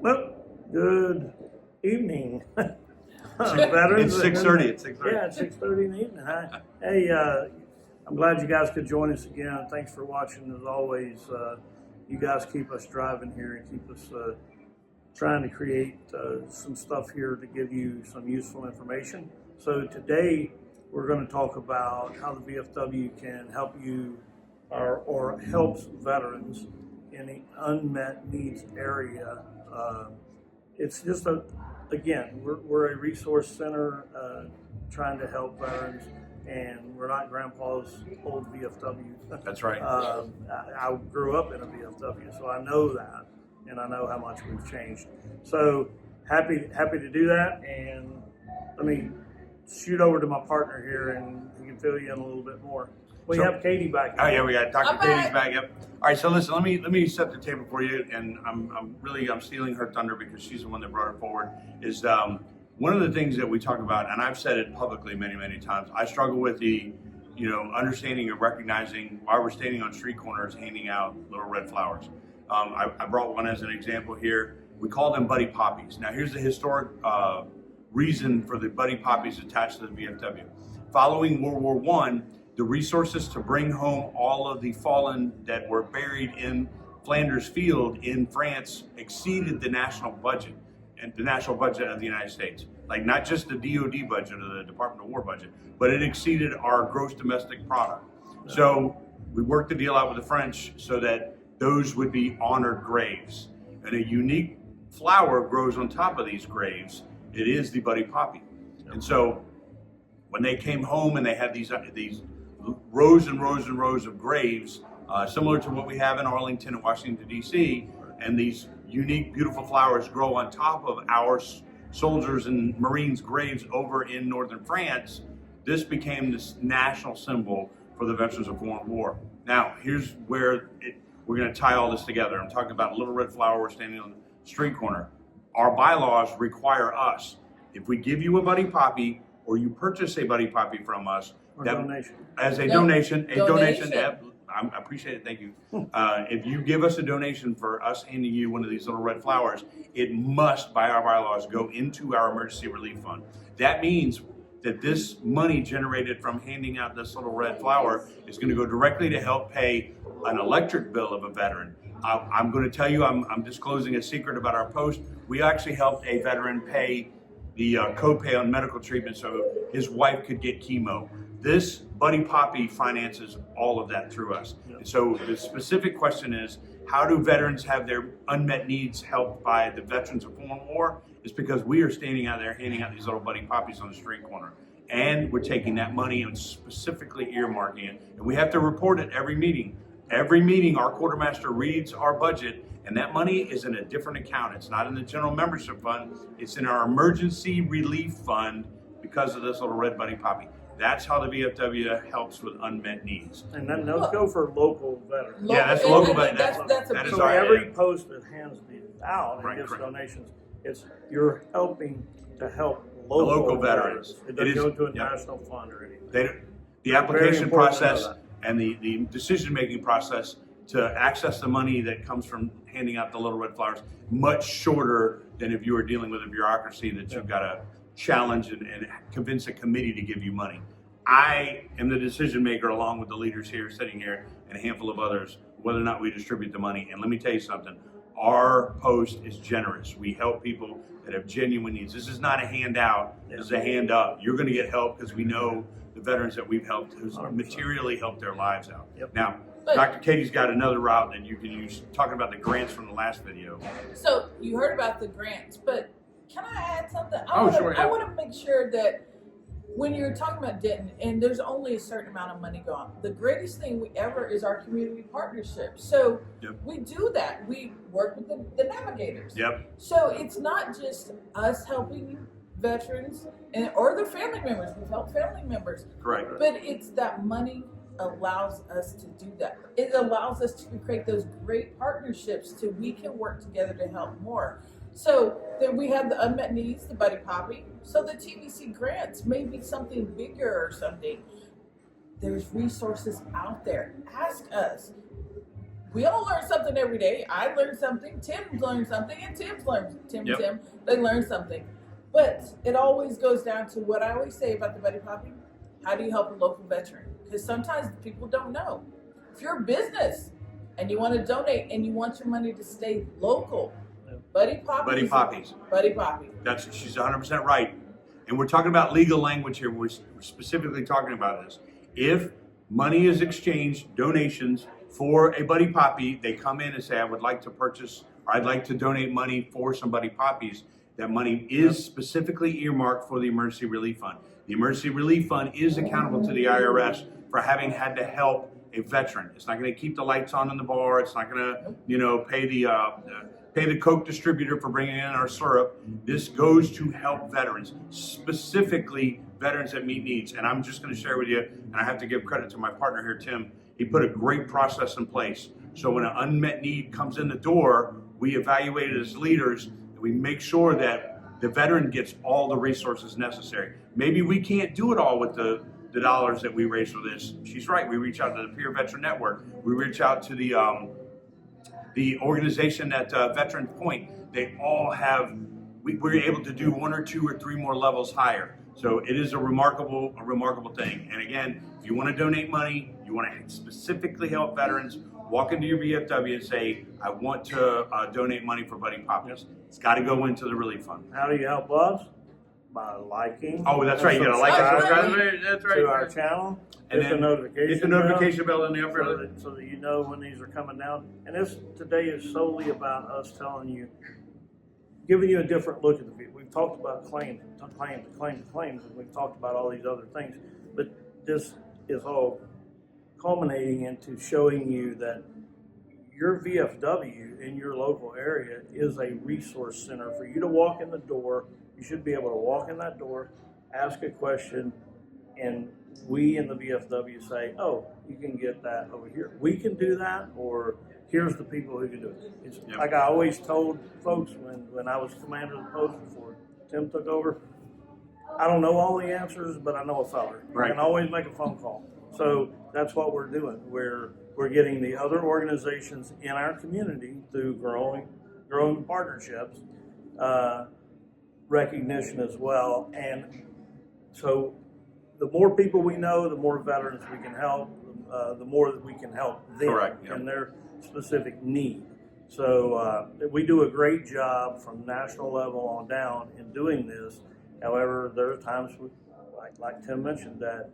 Well, good evening. Veterans. It's 6:30. It's 6:30. Yeah, it's 6:30 in the evening. Hi. Hey, I'm glad you guys could join us again. Thanks for watching. As always, you guys keep us driving here and keep us trying to create some stuff here to give you some useful information. So today we're going to talk about how the VFW can help you or helps veterans in the unmet needs area. It's just again, we're a resource center trying to help veterans, and we're not grandpa's old VFW. That's right. I grew up in a VFW, so I know that, and I know how much we've changed. So happy to do that, and let me shoot over to my partner here, and he can fill you in a little bit more. We have Katie back. Oh yeah, we got Dr. Katie's back. Yep. All right, so listen, let me set the table for you, and I'm stealing her thunder because she's the one that brought it forward. Is one of the things that we talk about, and I've said it publicly many times. I struggle with the, understanding and recognizing why we're standing on street corners handing out little red flowers. I brought one as an example here. We call them buddy poppies. Now here's the historic reason for the buddy poppies attached to the VFW. Following World War I, the resources to bring home all of the fallen that were buried in Flanders Field in France exceeded the national budget and the national budget of the United States. Like not just the DOD budget or the Department of War budget, but it exceeded our gross domestic product. So we worked the deal out with the French so that those would be honored graves. And a unique flower grows on top of these graves. It is the buddy poppy. And so when they came home and they had these rows and rows of graves, similar to what we have in Arlington and Washington, D.C., and these unique, beautiful flowers grow on top of our soldiers and Marines' graves over in northern France. This became this national symbol for the veterans of foreign war. Now, here's where we're going to tie all this together. I'm talking about a little red flower. We're standing on the street corner. Our bylaws require us, if we give you a buddy poppy or you purchase a buddy poppy from us, donation. As a donation. I appreciate it, thank you. If you give us a donation for us handing you one of these little red flowers, it must, by our bylaws, go into our emergency relief fund. That means that this money generated from handing out this little red flower is going to go directly to help pay an electric bill of a veteran. I'm going to tell you, I'm disclosing a secret about our post. We actually helped a veteran pay the copay on medical treatment so his wife could get chemo. This buddy poppy finances all of that through us. And so the specific question is, how do veterans have their unmet needs helped by the veterans of foreign war? It's because we are standing out there handing out these little buddy poppies on the street corner. And we're taking that money and specifically earmarking it. And we have to report it every meeting. Every meeting, our quartermaster reads our budget, and that money is in a different account. It's not in the general membership fund. It's in our emergency relief fund because of this little red buddy poppy. That's how the VFW helps with unmet needs. And then those go for local veterans. Yeah, that's local veterans. That is every post that hands these out and gives donations, you're helping to help local veterans. It doesn't go to a national fund or anything. The application process and the decision-making process to access the money that comes from handing out the little red flowers, much shorter than if you were dealing with a bureaucracy that you've got to challenge and convince a committee to give you money. I am the decision maker along with the leaders here sitting here and a handful of others, whether or not we distribute the money. And let me tell you something, our post is generous. We help people that have genuine needs. This is not a handout, this is a hand up. You're going to get help because we know the veterans that we've helped who's materially helped their lives out. Now, Dr. Katie's got another route that you can use, talking about the grants from the last video. So you heard about the grants, but can I add something? I want to make sure that when you're talking about Denton, and there's only a certain amount of money going, the greatest thing we ever is our community partnership. So we do that. We work with the navigators. So it's not just us helping veterans or their family members. We've helped family members. Correct. But it's that money allows us to do that. It allows us to create those great partnerships so we can work together to help more. So then we have the unmet needs, the buddy poppy. So the TVC grants may be something bigger or something. There's resources out there. Ask us. we all learn something every day. I learned something, Tim learned something, and Tim, they learn something. But it always goes down to what I always say about the buddy popping. How do you help a local veteran? Because sometimes people don't know. If you're a business and you want to donate and you want your money to stay local, buddy poppies. She's 100% right. And we're talking about legal language here. We're specifically talking about this. If money is exchanged, donations for a buddy poppy, they come in and say, I would like to purchase, or I'd like to donate money for some buddy poppies. That money is specifically earmarked for the Emergency Relief Fund. The Emergency Relief Fund is accountable to the IRS for having had to help a veteran. It's not going to keep the lights on in the bar. It's not going to, pay the Coke distributor for bringing in our syrup. This goes to help veterans, specifically veterans that meet needs. And I'm just going to share with you, and I have to give credit to my partner here, Tim. He put a great process in place. So when an unmet need comes in the door, we evaluate it as leaders. We make sure that the veteran gets all the resources necessary. Maybe we can't do it all with the dollars that we raise for this. She's right. We reach out to the Peer Veteran Network. We reach out to the organization at Veterans Point. They all have, we're able to do 1 or 2 or 3 more levels higher. So it is a remarkable thing. And again, if you want to donate money, you want to specifically help veterans, walk into your VFW and say, I want to donate money for buddy poppies. It's got to go into the relief fund. How do you help us? By liking. Oh, that's right. You got to like us. That's right. To our channel. And hit the notification. Hit the notification bell in the upper. So that you know when these are coming down. And this today is solely about us telling you, giving you a different look at the video. We've talked about claims, and we've talked about all these other things. But this is all culminating into showing you that your VFW in your local area is a resource center for you to walk in the door. You should be able to walk in that door, ask a question, and we in the VFW say, oh, you can get that over here. We can do that, or here's the people who can do it. It's like I always told folks when I was commander of the post before Tim took over, I don't know all the answers, but I know a feller. Right. I can always make a phone call. So that's what we're doing. We're getting the other organizations in our community through growing partnerships, recognition as well. And so the more people we know, the more veterans we can help, the more that we can help them in their specific need. So we do a great job from national level on down in doing this. However, there are times, like Tim mentioned, that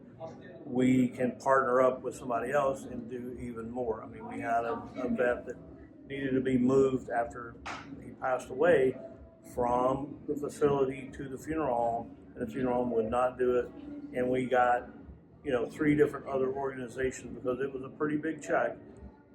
we can partner up with somebody else and do even more. I mean, we had a vet that needed to be moved after he passed away from the facility to the funeral home, and the funeral home would not do it. And we got, 3 different other organizations because it was a pretty big check.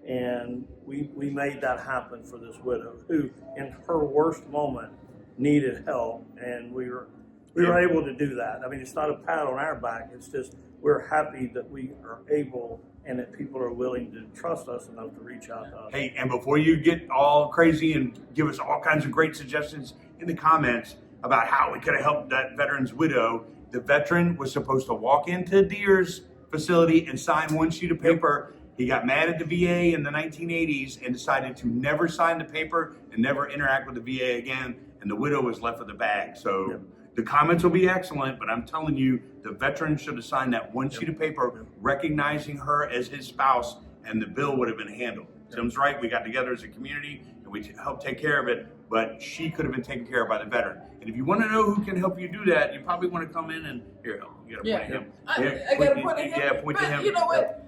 And we made that happen for this widow who, in her worst moment, needed help, and we were able to do that. I mean, it's not a pat on our back. It's just we're happy that we are able and that people are willing to trust us enough to reach out to us. Hey, and before you get all crazy and give us all kinds of great suggestions in the comments about how we could have helped that veteran's widow, the veteran was supposed to walk into Deere's facility and sign 1 sheet of paper. He got mad at the VA in the 1980s and decided to never sign the paper and never interact with the VA again, and the widow was left with a bag. So the comments will be excellent, but I'm telling you, the veteran should have signed that 1 sheet of paper recognizing her as his spouse, and the bill would have been handled. Tim's right. We got together as a community, and we helped take care of it, but she could have been taken care of by the veteran. And if you want to know who can help you do that, you probably want to come in and, here, you got to point at him. I got to point at him. Yeah, point to him. You know what?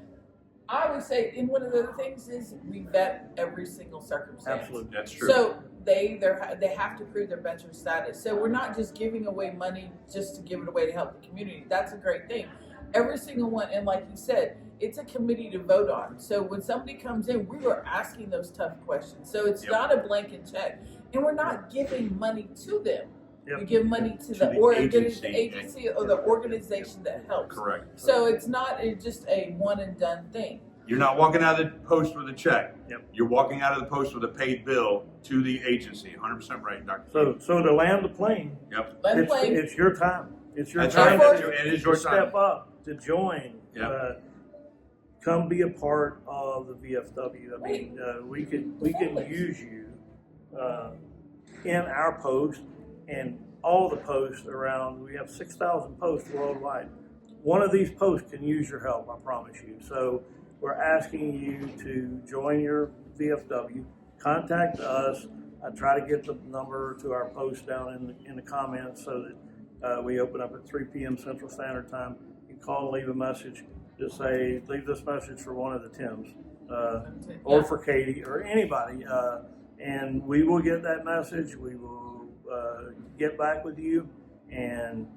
I would say, and one of the other things is we vet every single circumstance. Absolutely. That's true. So they have to prove their veteran status. So we're not just giving away money just to give it away to help the community. That's a great thing. Every single one, and like you said, it's a committee to vote on. So when somebody comes in, we are asking those tough questions. So it's not a blanket check, and we're not giving money to them. We give money to the agency or the organization that helps. Correct. So it's not just a one and done thing. You're not walking out of the post with a check. You're walking out of the post with a paid bill to the agency. 100% right, Dr. So to land the plane, Land the plane. it's your time. It's your That's time right. to It is your time. step up, to join. come be a part of the VFW. I mean, we can use you in our post and all the posts around. We have 6,000 posts worldwide. One of these posts can use your help, I promise you. So we're asking you to join your VFW, contact us. I try to get the number to our post down in the comments so that we open up at 3 p.m. Central Standard Time. You can call and leave a message. Just say, leave this message for one of the Tims, or for Katie, or anybody, and we will get that message. We will get back with you, and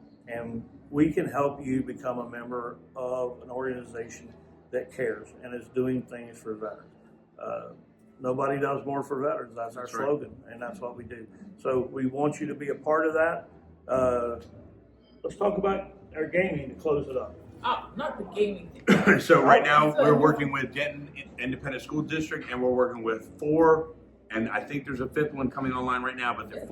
we can help you become a member of an organization that cares and is doing things for veterans. Nobody does more for veterans. That's our slogan, and that's what we do. So we want you to be a part of that. Let's talk about our gaming to close it up. Oh, not the gaming thing. So right now we're working with Denton Independent School District, and we're working with 4, and I think there's a 5th one coming online right now, but there are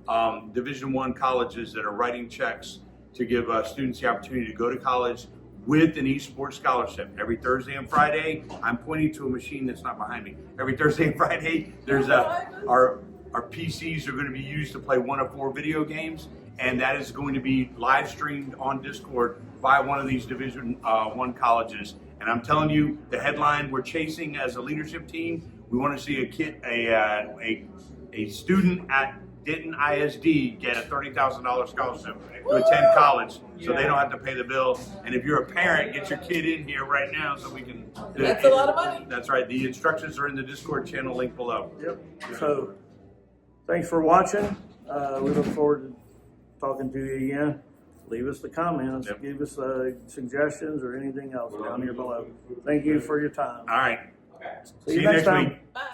4 Division I colleges that are writing checks to give students the opportunity to go to college with an esports scholarship. Every Thursday and Friday, I'm pointing to a machine that's not behind me. Every Thursday and Friday, there's our PCs are going to be used to play one of 4 video games, and that is going to be live streamed on Discord by one of these Division I colleges. And I'm telling you, the headline we're chasing as a leadership team, we want to see a student at Denton ISD get a $30,000 scholarship to attend college, so they don't have to pay the bill. And if you're a parent, get your kid in here right now so we can. That's a lot of money. That's right. The instructions are in the Discord channel link below. Yep. So thanks for watching. We look forward to talking to you again. Leave us the comments. Yep. Give us suggestions or anything else down here below. Thank you for your time. All right. See you next time. Bye.